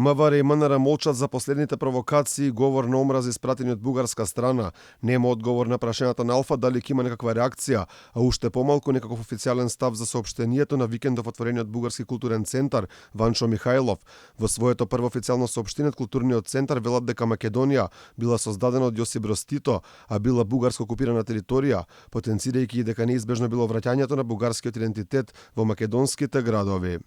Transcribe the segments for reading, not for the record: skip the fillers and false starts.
МВР и МНР молчат за последните провокации и говор на омраз испратени од бугарска страна. Нема одговор на прашањата на Алфа дали ќе има некаква реакција, а уште помалку некаков официјален став за соопштението на викендов отворениот бугарски културен центар Ванчо Михајлов. Во своето прво официјално соопштение од културниот центар велат дека Македонија била создадена од Јосип Брз Тито, а била бугарско окупирана територија, потенцирајќи дека неизбежно било враќањето на бугарскиот идентитет во македонските градови.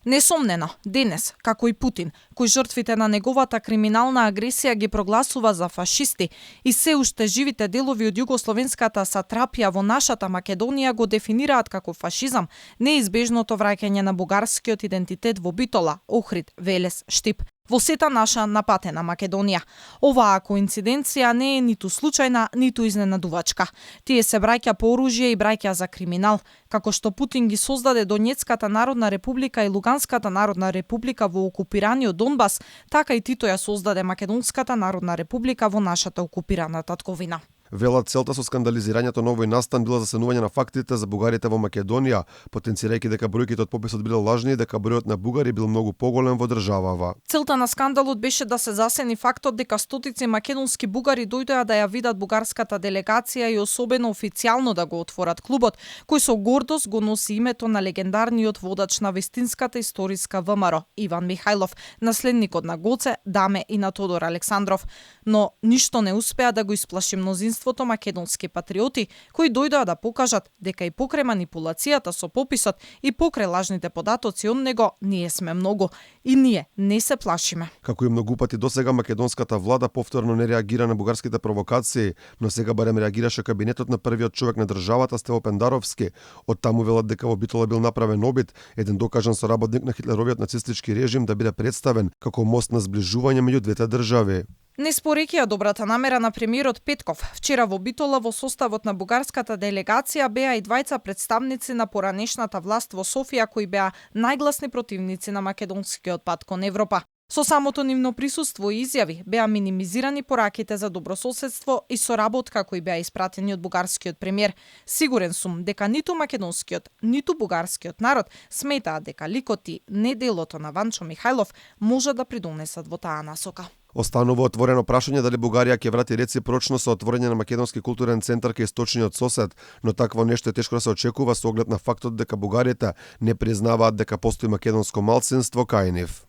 Несомнено, денес, како и Путин, кој жртвите на неговата криминална агресија ги прогласува за фашисти и се уште живите делови од југословенската сатрапија во нашата Македонија го дефинираат како фашизам, неизбежното враќање на бугарскиот идентитет во Битола, Охрид, Велес, Штип, во сета наша напатена Македонија. Оваа коинциденција не е ниту случајна, ниту изненадувачка. Тие се браќа по оружје и браќа за криминал, како што Путин ги создаде Донецката народна република и Луганската народна република во окупираниот Донбас, така и Тито ја создаде Македонската народна република во нашата окупирана татковина. Велат целта со скандализирањето на овој настан била засенување на фактите за бугарите во Македонија, потенцирајќи дека бројките од пописот биле лажни и дека бројот на бугари бил многу поголем во државава. Целта на скандалот беше да се засени фактот дека стотици македонски бугари дојдоа да ја видат бугарската делегација и особено официјално да го отворат клубот, кој со гордост го носи името на легендарниот водач на вистинската историска ВМРО Иван Михајлов, наследникот на Гоце, Даме и на Тодор Александров. Но ништо не успеа да го исплаши мнозинството македонски патриоти кои дојдоа да покажат дека и покрај манипулацијата со пописот и покрај лажните податоци од него ние сме многу и ние не се плашиме. Како и многу пати досега македонската влада повторно не реагира на бугарските провокации, но сега барем реагираше кабинетот на првиот човек на државата Стево Пендаровски. Од таму велат дека во Битола бил направен обид еден докажан соработник на хитлеровиот нацистички режим да биде представен како мост на зближување меѓу двете држави. Не спореќи добрата намера на премиерот Петков, вчера во Битола во составот на бугарската делегација беа и двајца представници на поранешната власт во Софија кои беа најгласни противници на македонскиот пат кон Европа. Со самото нивно присуство и изјави беа минимизирани пораките за добрососедство и соработка кои беа испратени од бугарскиот премиер. Сигурен сум дека ниту македонскиот, ниту бугарскиот народ сметаат дека ликот и неделото на Ванчо Михајлов може да придонесат во таа насока. Останува отворено прашање дали Бугарија ќе врати реципрочно со отворање на македонски културен центар кај источниот сосед, но такво нешто е тешко да се очекува со оглед на фактот дека бугарите не признаваат дека постои македонско малцинство кај нив.